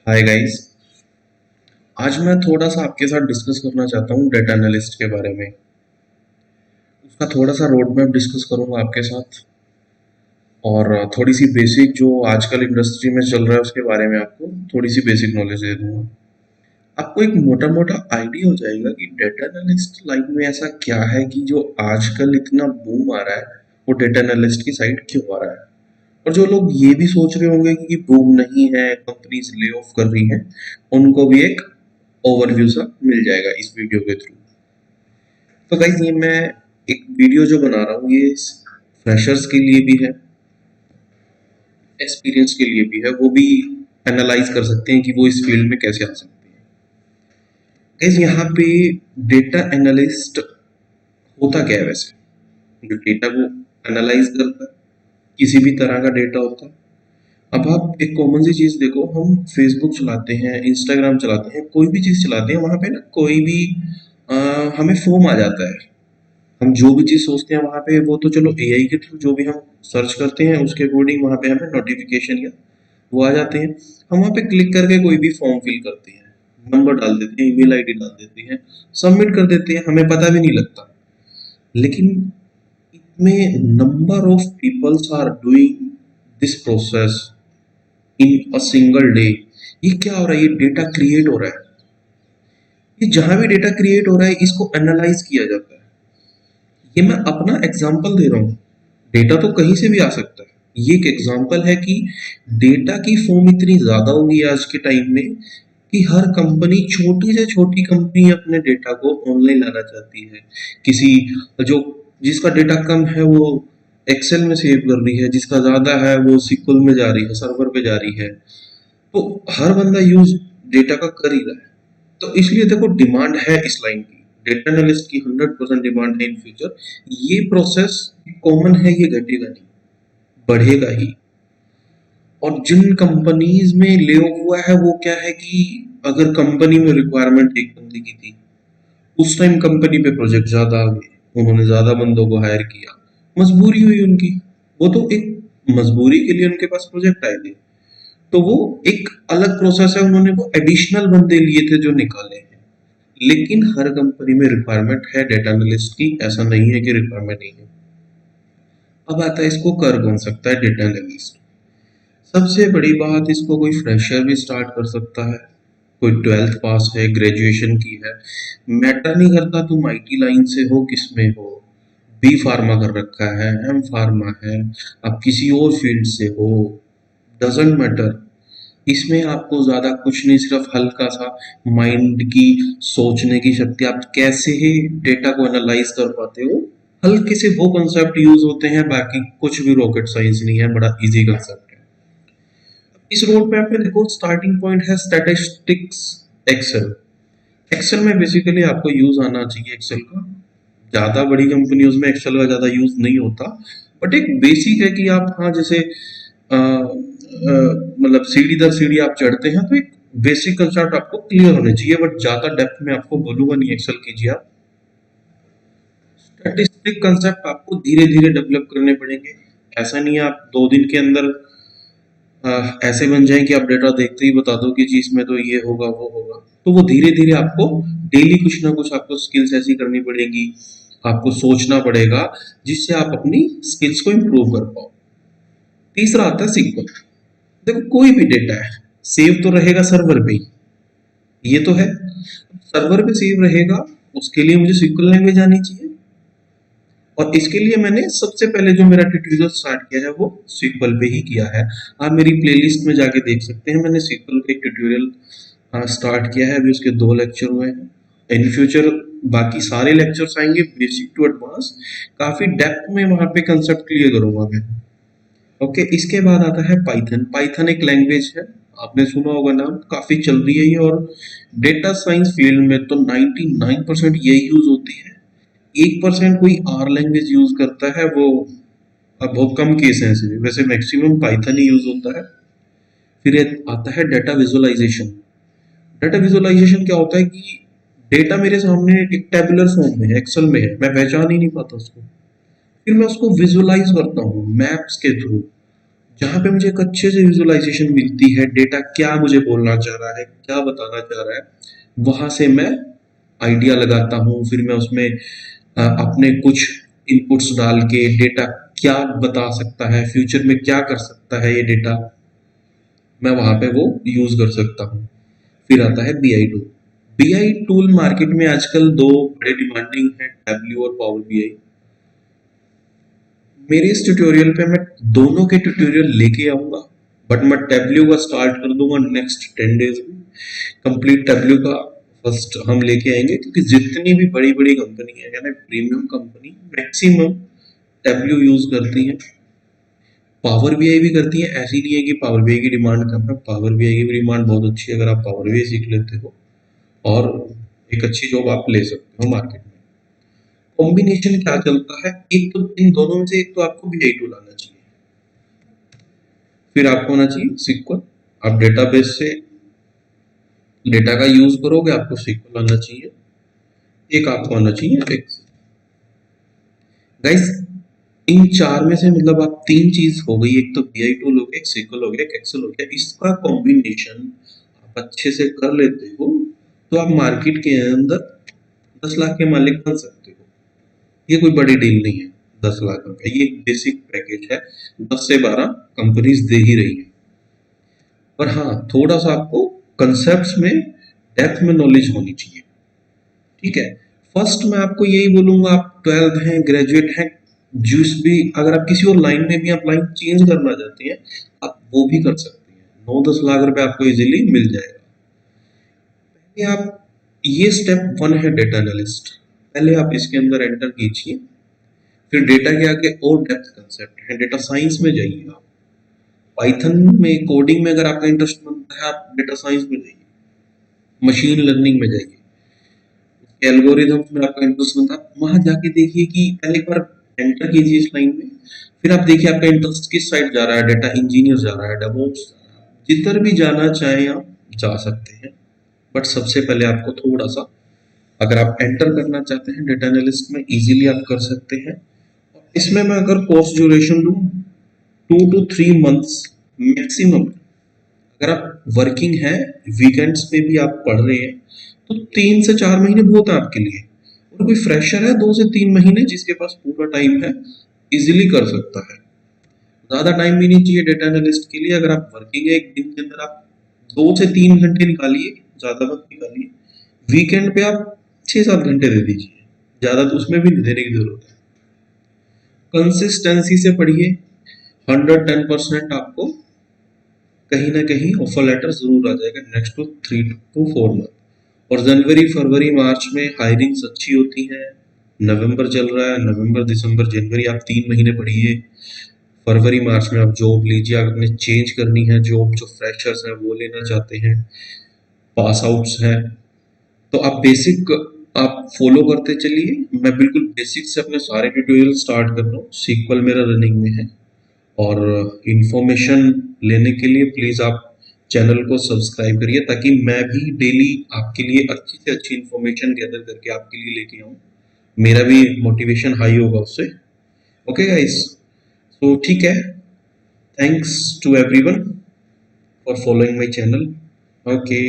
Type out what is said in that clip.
Hi guys. आज मैं थोड़ा सा आपके साथ डिस्कस करना चाहता हूँ डेटा एनालिस्ट के बारे में। उसका थोड़ा सा रोड मैप डिस्कस करूंगा आपके साथ और थोड़ी सी बेसिक जो आजकल इंडस्ट्री में चल रहा है उसके बारे में आपको थोड़ी सी बेसिक नॉलेज दे दूंगा। आपको एक मोटा मोटा आइडिया हो जाएगा कि डेटा एनालिस्ट लाइन में ऐसा क्या है कि जो आजकल इतना बूम आ रहा है, वो डेटा एनालिस्ट की साइड क्यों आ रहा है। और जो लोग ये भी सोच रहे होंगे कि बूम नहीं है, कंपनीज ले ऑफ कर रही हैं, उनको भी एक ओवरव्यू सा मिल जाएगा इस वीडियो के थ्रू। तो गाइस, ये मैं एक वीडियो जो बना रहा हूँ ये फ्रेशर्स के लिए भी है, एक्सपीरियंस के लिए भी है। वो भी एनालाइज कर सकते हैं कि वो इस फील्ड में कैसे आ सकते हैं। गाइस, यहाँ पे डेटा एनालिस्ट होता क्या है वैसे? जो डेटा को एनालाइज करता है, किसी भी तरह का डेटा होता है। अब आप एक कॉमन सी चीज देखो, हम फेसबुक चलाते हैं, इंस्टाग्राम चलाते हैं, कोई भी चीज चलाते हैं, वहां पे ना कोई भी अ, हमें फॉर्म आ जाता है। हम जो भी चीज सोचते हैं वहां पे, वो तो चलो एआई के थ्रू जो भी हम सर्च करते हैं उसके अकॉर्डिंग वहां पे हमें नोटिफिकेशन या वो आ जाते हैं। हम वहां पे क्लिक करके कोई भी फॉर्म फिल करते हैं, नंबर डाल देते हैं, ईमेल आईडी डाल देते हैं, सबमिट कर देते हैं, हमें पता भी नहीं लगता। लेकिन इतने number of peoples are doing this process in a single day. ये क्या हो रहा है? ये डेटा क्रिएट हो रहा है। ये जहां भी डेटा क्रिएट हो रहा है इसको एनालाइज किया जाता है। ये मैं अपना एग्जांपल दे रहा हूँ। डेटा तो कहीं से भी आ सकता है। ये एक एग्जांपल है कि डेटा की फॉर्म इतनी ज्यादा होगी आज के टाइम में कि हर कंपनी, छोटी से छोटी कंपनी अपने डेटा को ऑनलाइन लाना चाहती है। किसी जो जिसका डेटा कम है वो एक्सेल में सेव कर रही है, जिसका ज्यादा है वो सिक्वल में जा रही है, सर्वर पे जा रही है। तो हर बंदा यूज डेटा का कर ही रहा है। तो इसलिए देखो, डिमांड है इस लाइन की, डेटा एनालिस्ट की 100% डिमांड है इन फ्यूचर। ये प्रोसेस कॉमन है, ये घटेगा नहीं, बढ़ेगा ही। और जिन कंपनीज में ले ऑफ हुआ है वो क्या है कि अगर कंपनी में रिक्वायरमेंट एक बंदे की थी, उस टाइम कंपनी पे प्रोजेक्ट ज्यादा आ गए, उन्होंने ज्यादा बंदों को हायर किया, मजबूरी हुई उनकी। वो तो एक मजबूरी के लिए उनके पास प्रोजेक्ट आए थे, तो वो एक अलग प्रोसेस है, उन्होंने वो एडिशनल बंदे लिए थे जो निकाले हैं। लेकिन हर कंपनी में रिक्वायरमेंट है डेटा एनालिस्ट की, ऐसा नहीं है कि रिक्वायरमेंट नहीं है। अब आता है इसको कर कौन सकता है डेटा एनालिस्ट। सबसे बड़ी बात, इसको कोई फ्रेशर भी स्टार्ट कर सकता है, कोई 12th पास है, ग्रेजुएशन की है। मैटर नहीं करता तुम आईटी लाइन से हो, किस में हो, बी फार्मा कर रखा है, एम फार्मा है, आप किसी और फील्ड से हो, डजेंट मैटर। इसमें आपको ज्यादा कुछ नहीं, सिर्फ हल्का सा माइंड की सोचने की शक्ति, आप कैसे ही डेटा को एनालाइज कर पाते हो, हल्के से वो कंसेप्ट यूज होते हैं। बाकी कुछ भी रॉकेट साइंस नहीं है, बड़ा इजी कंसेप्ट है। इस रोड मैप में देखो, स्टार्टिंग पॉइंट है स्टैटिस्टिक्स, एक्सेल। एक्सेल में बेसिकली आपको यूज आना चाहिए एक्सेल का। ज्यादा बड़ी कंपनियों में एक्सेल का ज्यादा यूज नहीं होता, बट एक बेसिक है कि आप, हाँ, जैसे मतलब सीढ़ी दर सीढ़ी आप चढ़ते हैं तो एक बेसिक कंसेप्ट आपको क्लियर होने चाहिए। बट ज्यादा डेप्थ में आपको बोलूंगा नहीं, एक्सेल कीजिए आप। स्टैटिस्टिक कंसेप्ट आपको धीरे धीरे डेवलप करने पड़ेंगे। ऐसा नहीं है आप 2 दिन के अंदर ऐसे बन जाए कि आप डेटा देखते ही बता दो कि जी इसमें तो ये होगा वो होगा। तो वो धीरे धीरे आपको डेली कुछ ना कुछ आपको स्किल्स ऐसी करनी पड़ेगी, आपको सोचना पड़ेगा, जिससे आप अपनी स्किल्स को इम्प्रूव कर पाओ। तीसरा आता है सीक्वल। देखो, कोई भी डेटा है, सेव तो रहेगा सर्वर पे ही, ये तो है। सर्वर पे सेव रहेगा, उसके लिए मुझे सीक्वल लैंग्वेज आनी चाहिए। और इसके लिए मैंने सबसे पहले जो मेरा ट्यूटोरियल स्टार्ट किया है वो सीक्वल पे ही किया है। आप मेरी प्लेलिस्ट में जाके देख सकते हैं, मैंने सीक्वल का एक ट्यूटोरियल स्टार्ट किया है, अभी उसके 2 लेक्चर हुए हैं। इन फ्यूचर बाकी सारे लेक्चर्स आएंगे, बेसिक टू एडवांस, काफी डेप्थ में वहां पे कंसेप्ट क्लियर करूंगा मैं। ओके, इसके बाद आता है पाइथन। पाइथन एक लैंग्वेज है, आपने सुना होगा नाम, काफी चल रही है ये। और डेटा साइंस फील्ड में तो 99% यही यूज होती है। 1% कोई आर लैंग्वेज यूज करता है, वो अब बहुत कम केस हैं ऐसे, वैसे मैक्सिमम पाइथन ही यूज होता है। फिर आता है डेटा विजुअलाइजेशन। डेटा विजुअलाइजेशन क्या होता है कि डेटा मेरे सामने एक टेबुलर फॉर्म में है, एक्सेल में है, मैं पहचान ही नहीं पाता उसको। फिर मैं उसको विजुअलाइज करता हूँ मैप्स के थ्रू। जहाँ पे मुझे एक अच्छे से विजुअलाइजेशन मिलती है, डेटा क्या मुझे बोलना चाह रहा है, क्या बताना चाह रहा है, वहां से मैं आइडिया लगाता हूँ। फिर मैं उसमें अपने कुछ इनपुट्स डाल के डेटा क्या बता सकता है, फ्यूचर में क्या कर सकता है ये डेटा, मैं वहां पे वो यूज कर सकता हूँ। फिर आता है BI tool. BI tool market में आजकल दो बड़े डिमांडिंग है, टैबल्यू और पावर बीआई। मेरे इस ट्यूटोरियल पे मैं दोनों के ट्यूटोरियल लेके आऊंगा, बट मैं टैबल्यू का स्टार्ट कर दूंगा नेक्स्ट 10 डेज में। कंप्लीट टैबल्यू का फर्स्ट हम लेके आएंगे, क्योंकि जितनी भी बड़ी बड़ी कंपनी है ना, premium company maximum tableau use करती है। पावर बीआई भी करती है, ऐसी नहीं है कि पावर बीआई की डिमांड कम है, पावर बीआई की भी डिमांड बहुत अच्छी है। अगर आप पावर बीआई सीख लेते हो और एक अच्छी जॉब आप ले सकते हो मार्केट में। कॉम्बिनेशन क्या चलता है, एक तो इन दोनों में से एक तो आपको बीआई टूल आना चाहिए, फिर आपको आना चाहिए सीक्वल। आप डेटाबेस से डेटा का यूज करोगे, आपको सीक्वल आना चाहिए। एक आपको आना चाहिए एक्सेल। गाइस, इन चार में से मतलब आप तीन चीज हो गई, एक तो बीआई टूल हो गया, एक सीक्वल हो गया, एक एक्सेल हो गया। इसका कॉम्बिनेशन आप अच्छे से कर लेते हो तो आप मार्केट के अंदर 10 लाख के मालिक बन सकते हो। ये कोई बड़ी डील नहीं है। 10 लाख रुपए ये एक बेसिक पैकेज है, 10 से 12 कंपनीज दे ही रही है। पर हाँ, थोड़ा सा आपको कंसेप्ट में डेप्थ में नॉलेज होनी चाहिए। ठीक है। फर्स्ट मैं आपको यही बोलूंगा, आप 12th हैं, ग्रेजुएट हैं, जिस भी अगर आप किसी और लाइन में भी आप लाइन चेंज करना चाहते हैं, आप वो भी कर सकते हैं। 9-10 लाख रुपए आपको इजीली मिल जाएगा। पहले आप, ये स्टेप वन है डेटा एनालिस्ट, पहले आप इसके अंदर एंटर कीजिए। फिर डेटा के आगे और डेप्थ कंसेप्ट है, डेटा साइंस में जाइए आप। पाइथन में कोडिंग में अगर आपका इंटरेस्ट बनता है, आप डेटा साइंस में जाइए, मशीन लर्निंग में जाइए। एल्गोरिथम्स में आपका इंटरेस्ट बनता है, वहां जाके देखिए कि पहले एक बार एंटर कीजिए इस लाइन में। फिर आप देखिए आपका इंटरेस्ट किस साइड जा रहा है, डेटा इंजीनियर जा रहा है, डेवऑप्स जा रहा है, जिधर भी जाना चाहें आप जा सकते हैं। बट सबसे पहले आपको थोड़ा सा, अगर आप एंटर करना चाहते हैं डेटा एनालिस्ट में, इजीली आप कर सकते हैं। इसमें मैं अगर कोर्स ड्यूरेशन दूं, 2 to 3 मंथ्स मैक्सिमम। अगर आप वर्किंग है, वीकेंड्स पे भी आप पढ़ रहे हैं, तो 3 से 4 महीने बहुत है आपके लिए। और कोई फ्रेशर है, 2 से 3 महीने जिसके पास पूरा टाइम है, इजीली कर सकता है। ज्यादा टाइम भी नहीं चाहिए डेटा एनालिस्ट के लिए। अगर आप वर्किंग है, एक दिन के अंदर आप 2 से 3 घंटे निकालिए, ज्यादा मत निकालिए। वीकेंड पे आप 6-7 घंटे दे दीजिए, ज्यादा तो उसमें भी नहीं देने की जरूरत है। कंसिस्टेंसी से पढ़िए, 110% आपको कहीं ना कहीं ऑफर लेटर जरूर आ जाएगा नेक्स्ट टू 3 to 4 मंथ। और जनवरी फरवरी मार्च में हायरिंग्स अच्छी होती हैं। नवंबर चल रहा है, नवंबर दिसंबर जनवरी, आप 3 महीने पढ़िए। फरवरी मार्च में आप जॉब लीजिए, अगर आपने चेंज करनी है जॉब, जो फ्रेशर्स हैं वो लेना चाहते हैं, पास आउट्स हैं, तो आप बेसिक आप फॉलो करते चलिए। मैं बिल्कुल बेसिक से अपने सारे ट्यूटोरियल स्टार्ट कर रहा हूँ, सीक्वल मेरा रनिंग में है। और इंफॉर्मेशन लेने के लिए प्लीज आप चैनल को सब्सक्राइब करिए, ताकि मैं भी डेली आपके लिए अच्छी से अच्छी इंफॉर्मेशन गैदर करके आपके लिए लेके आऊँ। मेरा भी मोटिवेशन हाई होगा उससे। ओके गाइस, तो ठीक है, thanks to everyone for following my channel. Okay.